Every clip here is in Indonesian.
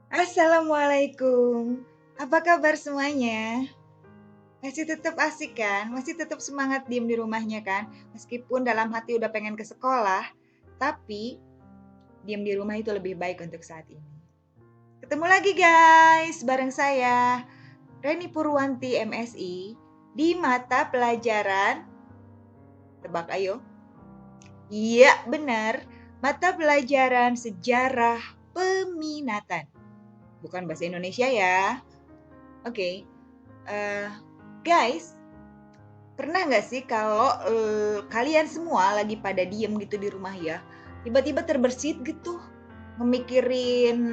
Assalamualaikum. Apa kabar semuanya? Masih tetap asik kan? Masih tetap semangat diem di rumahnya kan? Meskipun dalam hati udah pengen ke sekolah, tapi diem di rumah itu lebih baik untuk saat ini. Ketemu lagi guys, bareng saya, Reni Purwanti MSI, di mata pelajaran, tebak ayo. Iya, benar. Mata pelajaran sejarah peminatan. Bukan bahasa Indonesia ya. Oke. eh, Guys, pernah nggak sih kalau kalian semua lagi pada diem gitu di rumah ya, tiba-tiba terbersit gitu, memikirin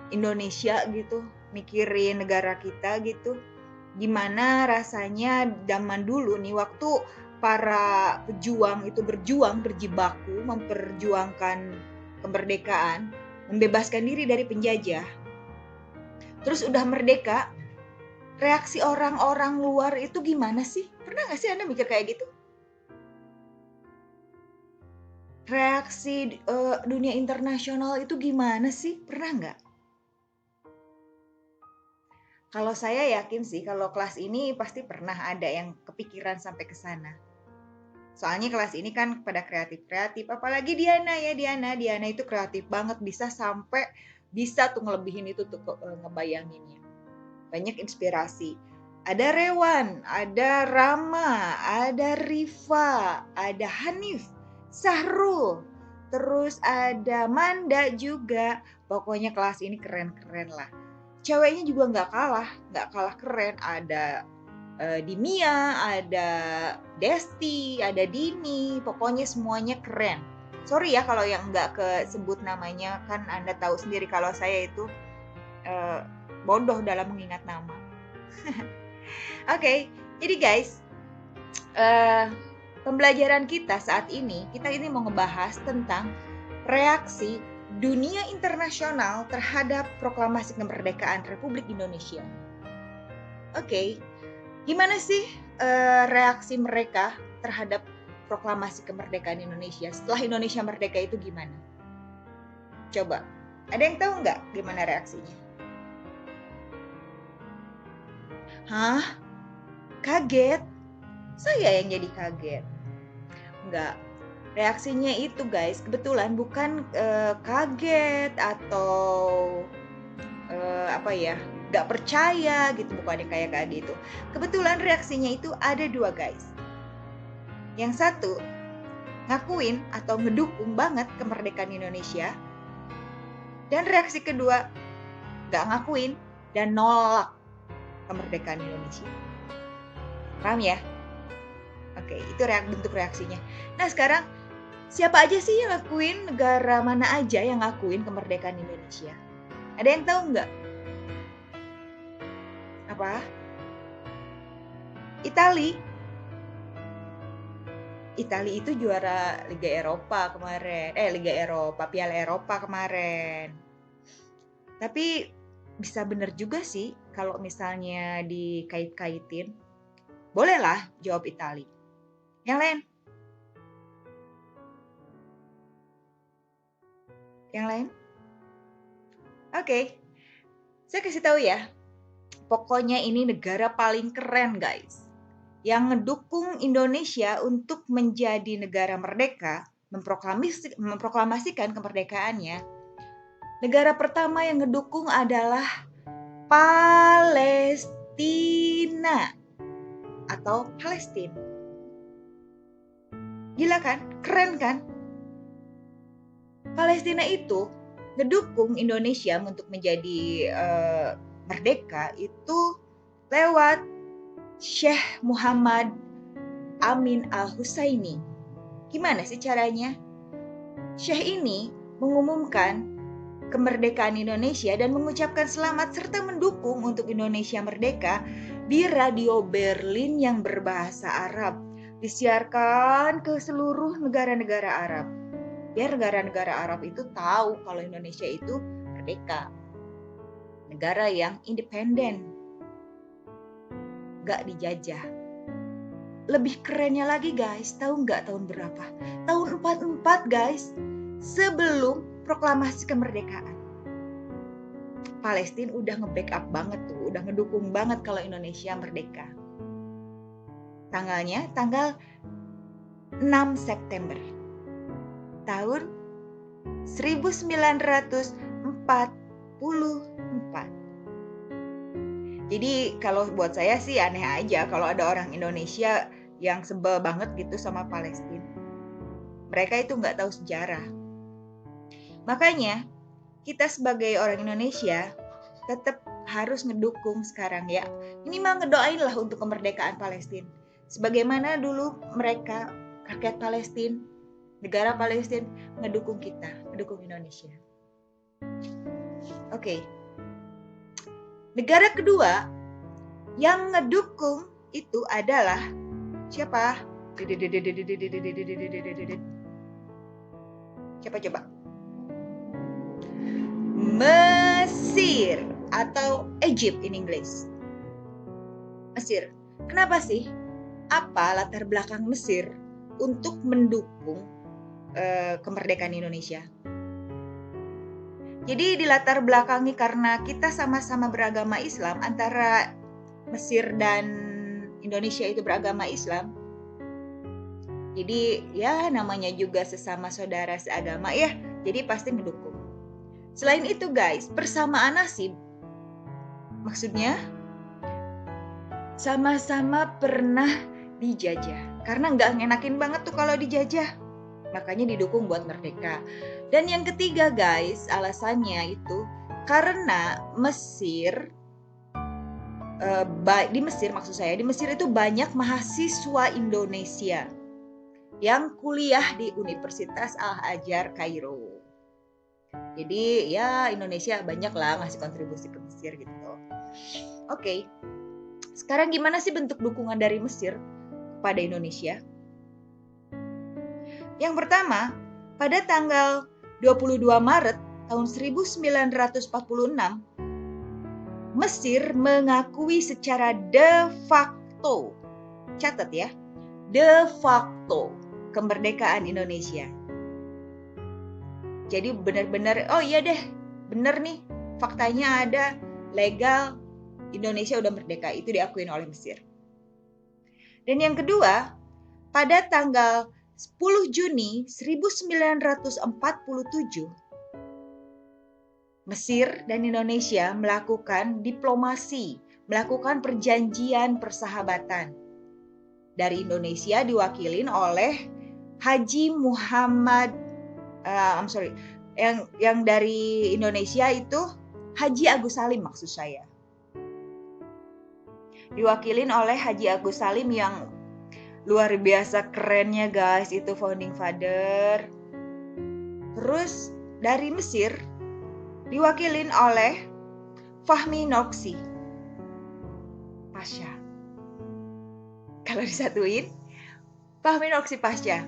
Indonesia gitu, mikirin negara kita gitu, gimana rasanya zaman dulu nih waktu para pejuang itu berjuang berjibaku memperjuangkan kemerdekaan, membebaskan diri dari penjajah, terus udah merdeka. Reaksi orang-orang luar itu gimana sih? Pernah nggak sih Anda mikir kayak gitu? Reaksi dunia internasional itu gimana sih? Pernah nggak? Kalau saya yakin sih, kalau kelas ini pasti pernah ada yang kepikiran sampai ke sana. Soalnya kelas ini kan pada kreatif-kreatif, apalagi Diana ya, Diana itu kreatif banget, bisa sampai bisa tuh ngelebihin itu tuh ngebayanginnya. Banyak inspirasi. Ada Rewan, ada Rama, ada Rifa, ada Hanif, Sahrul, terus ada Manda juga. Pokoknya kelas ini keren-keren lah. Ceweknya juga nggak kalah keren. Ada Dimia, ada Desti, ada Dini. Pokoknya semuanya keren. Sorry ya kalau yang nggak kesebut namanya, kan Anda tahu sendiri kalau saya itu uh, bodoh dalam mengingat nama. Oke, jadi guys, pembelajaran kita saat ini, kita ini mau ngebahas tentang reaksi dunia internasional terhadap proklamasi kemerdekaan Republik Indonesia. Oke, gimana sih reaksi mereka terhadap proklamasi kemerdekaan Indonesia? Setelah Indonesia merdeka itu gimana? Coba, ada yang tahu nggak gimana reaksinya? Hah? Kaget? Saya yang jadi kaget. Enggak. Reaksinya itu guys, kebetulan bukan kaget atau apa ya, nggak percaya gitu, bukannya kayak gitu. Kebetulan reaksinya itu ada dua guys. Yang satu ngakuin atau ngedukung banget kemerdekaan Indonesia, dan reaksi kedua nggak ngakuin dan nolak kemerdekaan Indonesia. Paham ya? Oke, itu bentuk reaksinya. Nah sekarang, siapa aja sih yang ngakuin, negara mana aja yang ngakuin kemerdekaan Indonesia? Ada yang tahu nggak? Apa? Itali. Itali itu juara Liga Eropa kemarin. Liga Eropa, Piala Eropa kemarin. Tapi bisa bener juga sih kalau misalnya dikait-kaitin. Bolehlah jawab Itali. Yang lain? Yang lain? Oke. Saya kasih tahu ya. Pokoknya ini negara paling keren, guys. Yang ngedukung Indonesia untuk menjadi negara merdeka, memproklamasikan kemerdekaannya. Negara pertama yang ngedukung adalah Palestina atau Palestina. Gila kan? Keren kan? Palestina itu ngedukung Indonesia untuk menjadi merdeka itu lewat Syekh Muhammad Amin Al-Husaini. Gimana sih caranya? Syekh ini mengumumkan kemerdekaan Indonesia dan mengucapkan selamat serta mendukung untuk Indonesia merdeka di Radio Berlin yang berbahasa Arab. Disiarkan ke seluruh negara-negara Arab. Biar negara-negara Arab itu tahu kalau Indonesia itu merdeka. Negara yang independen. Gak dijajah. Lebih kerennya lagi guys, tahu nggak tahun berapa? Tahun 44 guys, sebelum proklamasi kemerdekaan. Palestina udah nge-backup banget tuh, udah ngedukung banget kalau Indonesia merdeka. Tanggalnya tanggal 6 September tahun 1944. Jadi kalau buat saya sih aneh aja kalau ada orang Indonesia yang sebel banget gitu sama Palestina. Mereka itu nggak tahu sejarah. Makanya kita sebagai orang Indonesia tetap harus ngedukung sekarang ya. Minimal ngedoain lah untuk kemerdekaan Palestina. Sebagaimana dulu mereka, rakyat Palestina, negara Palestina ngedukung kita, ngedukung Indonesia. Oke. Negara kedua yang ngedukung itu adalah siapa? Siapa coba? Mesir atau Egypt in English. Mesir. Kenapa sih? Apa latar belakang Mesir untuk mendukung kemerdekaan Indonesia? Jadi dilatar belakangi karena kita sama-sama beragama Islam, antara Mesir dan Indonesia itu beragama Islam. Jadi ya namanya juga sesama saudara seagama ya, jadi pasti mendukung. Selain itu guys, persamaan nasib. Maksudnya sama-sama pernah dijajah. Karena nggak ngenakin banget tuh kalau dijajah. Makanya didukung buat merdeka. Dan yang ketiga guys, alasannya itu karena Mesir, di Mesir itu banyak mahasiswa Indonesia yang kuliah di Universitas Al-Azhar Kairo. Jadi ya Indonesia banyak lah ngasih kontribusi ke Mesir gitu. Oke. Sekarang gimana sih bentuk dukungan dari Mesir kepada Indonesia? Yang pertama, pada tanggal 22 Maret tahun 1946, Mesir mengakui secara de facto, catat ya, de facto kemerdekaan Indonesia. Jadi benar-benar, oh iya deh, benar nih, faktanya ada, legal, Indonesia udah merdeka, itu diakuin oleh Mesir. Dan yang kedua, pada tanggal 10 Juni 1947, Mesir dan Indonesia melakukan diplomasi, melakukan perjanjian persahabatan. Dari Indonesia diwakilin oleh Haji Muhammad, yang dari Indonesia itu Haji Agus Salim maksud saya. Diwakilin oleh Haji Agus Salim yang luar biasa kerennya guys, itu founding father. Terus dari Mesir diwakilin oleh Fahmi Nursi Pasha. Kalau disatuin, Fahmi Nursi Pasha.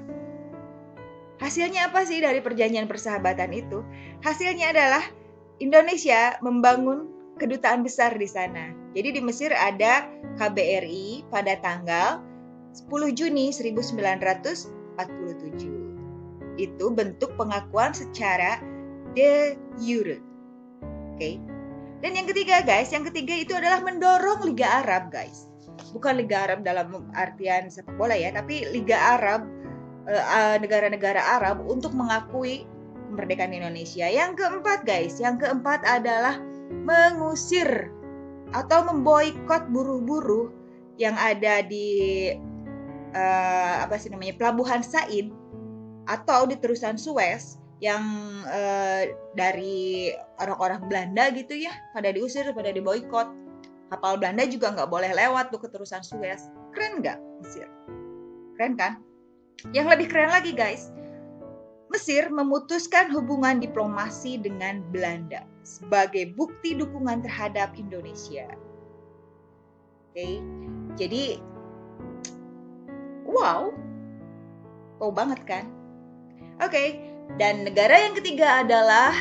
Hasilnya apa sih dari perjanjian persahabatan itu? Hasilnya adalah Indonesia membangun kedutaan besar di sana. Jadi di Mesir ada KBRI pada tanggal 10 Juni 1947. Itu bentuk pengakuan secara de jure. Oke. Dan yang ketiga guys, itu adalah mendorong Liga Arab guys. Bukan Liga Arab dalam artian sepak bola ya, tapi Liga Arab, negara-negara Arab untuk mengakui kemerdekaan Indonesia. Yang keempat adalah mengusir atau memboikot buruh-buruh yang ada di Pelabuhan Said atau di terusan Suez yang dari orang-orang Belanda gitu ya, pada diusir, pada diboikot. Kapal Belanda juga nggak boleh lewat tuh ke terusan Suez. Keren nggak Mesir? Keren kan? Yang lebih keren lagi guys, Mesir memutuskan hubungan diplomasi dengan Belanda sebagai bukti dukungan terhadap Indonesia. Oke, jadi wow banget kan? Oke, dan negara yang ketiga adalah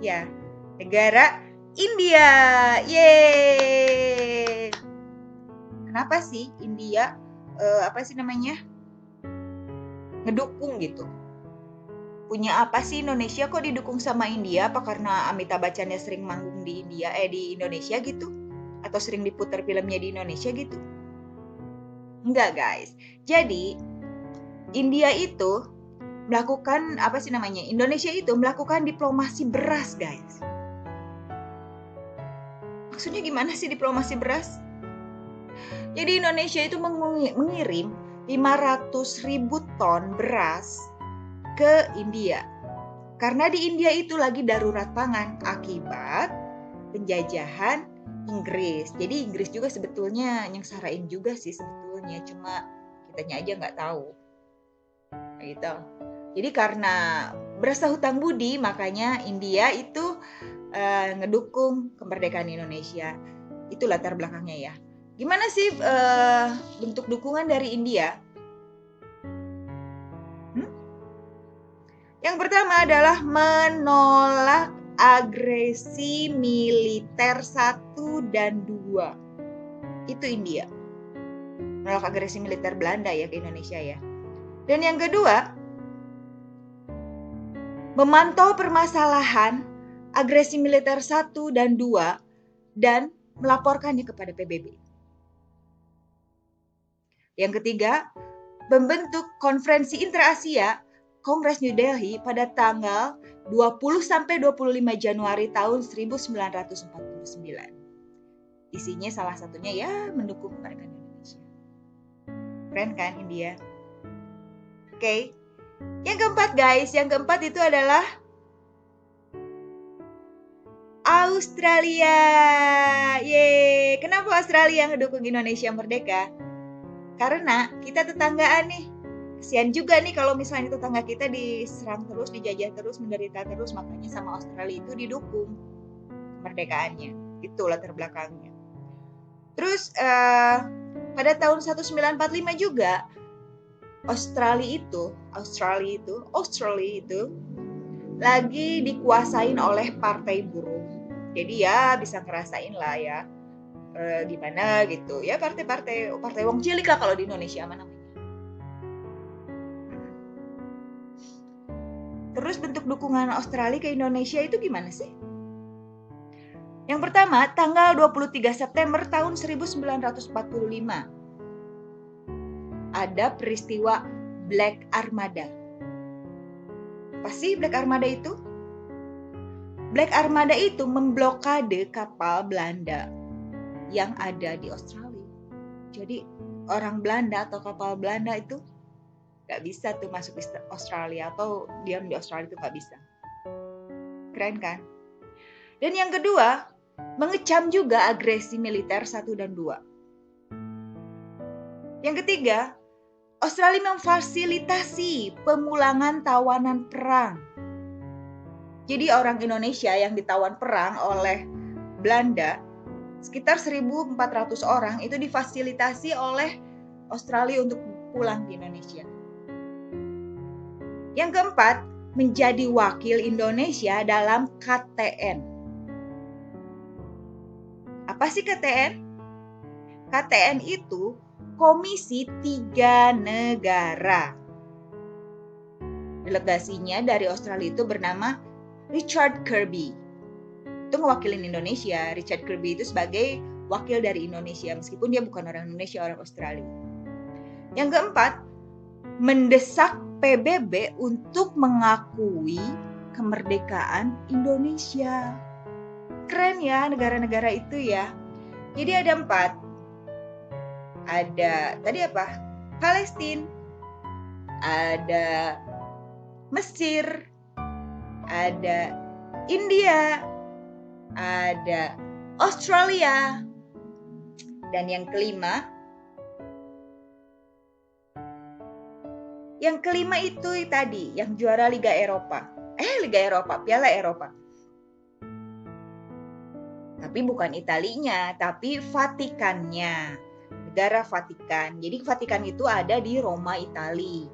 ya, negara India. Yeay! Kenapa sih India ngedukung gitu? Punya apa sih Indonesia kok didukung sama India? Apa karena Amitabh Bachchan-nya sering manggung di di Indonesia gitu? Atau sering diputar filmnya di Indonesia gitu? Enggak, guys. Jadi, India itu melakukan Indonesia itu melakukan diplomasi beras, guys. Maksudnya gimana sih diplomasi beras? Jadi Indonesia itu mengirim 500.000 ton beras ke India. Karena di India itu lagi darurat pangan akibat penjajahan Inggris. Jadi Inggris juga sebetulnya nyengsarain juga sih sebetulnya, cuma kitanya aja nggak tahu. Gitu. Jadi karena berasa hutang budi, makanya India itu ngedukung kemerdekaan Indonesia. Itu latar belakangnya ya. Gimana sih bentuk dukungan dari India? Yang pertama adalah menolak agresi militer 1 dan 2. Itu India. Menolak agresi militer Belanda ya ke Indonesia ya. Dan yang kedua, memantau permasalahan agresi militer 1 dan 2 dan melaporkannya kepada PBB. Yang ketiga, membentuk konferensi intra-Asia Kongres New Delhi pada tanggal 20 sampai 25 Januari tahun 1949. Isinya salah satunya ya mendukung kemerdekaan Indonesia. Keren kan India? Oke. Yang keempat guys, yang keempat itu adalah Australia. Yeay, kenapa Australia ngedukung Indonesia merdeka? Karena kita tetanggaan nih. Kasian juga nih kalau misalnya tetangga kita diserang terus, dijajah terus, menderita terus, makanya sama Australia itu didukung kemerdekaannya. Itu latar belakangnya. Terus pada tahun 1945 juga Australia itu lagi dikuasain oleh partai buruh. Jadi ya bisa ngerasain lah ya gimana gitu. Ya partai wong cilik lah kalau di Indonesia mana namanya. Terus bentuk dukungan Australia ke Indonesia itu gimana sih? Yang pertama, tanggal 23 September tahun 1945. Ada peristiwa Black Armada. Apa sih Black Armada itu? Black Armada itu memblokade kapal Belanda yang ada di Australia. Jadi orang Belanda atau kapal Belanda itu gak bisa tuh masuk ke Australia atau diam di Australia itu gak bisa. Keren kan? Dan yang kedua, mengecam juga agresi militer 1 dan 2. Yang ketiga, Australia memfasilitasi pemulangan tawanan perang. Jadi orang Indonesia yang ditawan perang oleh Belanda, sekitar 1.400 orang itu difasilitasi oleh Australia untuk pulang di Indonesia. Yang keempat, menjadi wakil Indonesia dalam KTN. Apa sih KTN? KTN itu Komisi 3 Negara. Delegasinya dari Australia itu bernama Richard Kirby. Itu mewakilin Indonesia. Richard Kirby itu sebagai wakil dari Indonesia, meskipun dia bukan orang Indonesia, orang Australia. Yang keempat, mendesak PBB untuk mengakui kemerdekaan Indonesia. Keren ya negara-negara itu ya. Jadi ada 4. Ada tadi apa? Palestina, ada Mesir, ada India, ada Australia, dan yang kelima itu tadi yang juara Liga Eropa, Piala Eropa. Tapi bukan Italinya, tapi Vatikannya, negara Vatikan. Jadi Vatikan itu ada di Roma, Italia.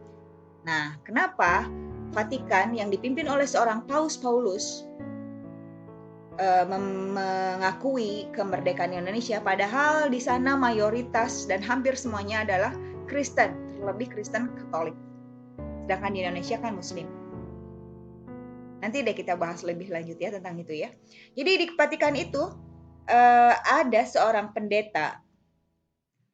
Nah, kenapa Vatikan yang dipimpin oleh seorang Paus Paulus mengakui kemerdekaan Indonesia, padahal di sana mayoritas dan hampir semuanya adalah Kristen, terlebih Kristen Katolik. Sedangkan di Indonesia kan Muslim. Nanti deh kita bahas lebih lanjut ya tentang itu ya. Jadi di Vatikan itu ada seorang pendeta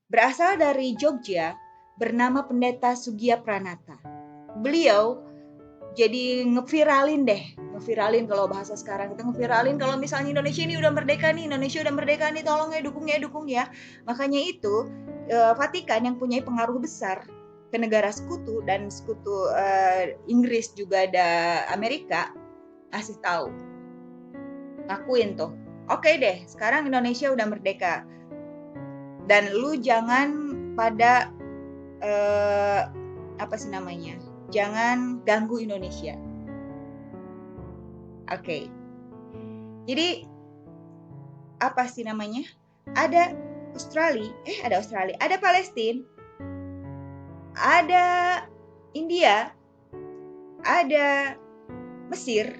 berasal dari Jogja bernama Pendeta Sugia Pranata. Beliau jadi ngeviralin kalau bahasa sekarang kita ngeviralin kalau misalnya Indonesia ini udah merdeka nih, tolong ya dukung ya. Makanya itu Vatikan yang punya pengaruh besar ke negara sekutu dan sekutu Inggris juga ada Amerika ngasih tahu, ngakuin tuh, oke deh sekarang Indonesia udah merdeka dan lu jangan pada jangan ganggu Indonesia. Oke. Jadi ada Australia, ada Palestina, ada India, ada Mesir,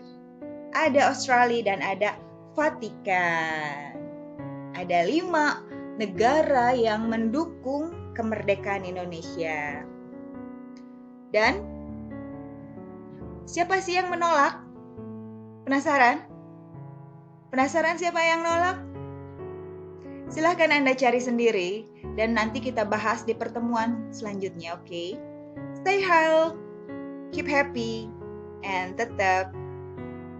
ada Australia, dan ada Vatikan. Ada 5 negara yang mendukung kemerdekaan Indonesia. Dan siapa sih yang menolak? Penasaran? Penasaran siapa yang nolak? Silahkan Anda cari sendiri dan nanti kita bahas di pertemuan selanjutnya, oke? Stay healthy, keep happy, and tetap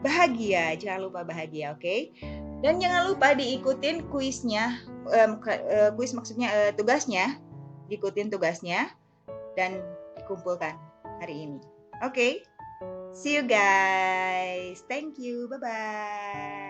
bahagia. Jangan lupa bahagia, oke? Dan jangan lupa diikutin kuisnya, kuis maksudnya tugasnya, diikutin tugasnya dan dikumpulkan hari ini. Oke? See you guys. Thank you. Bye-bye.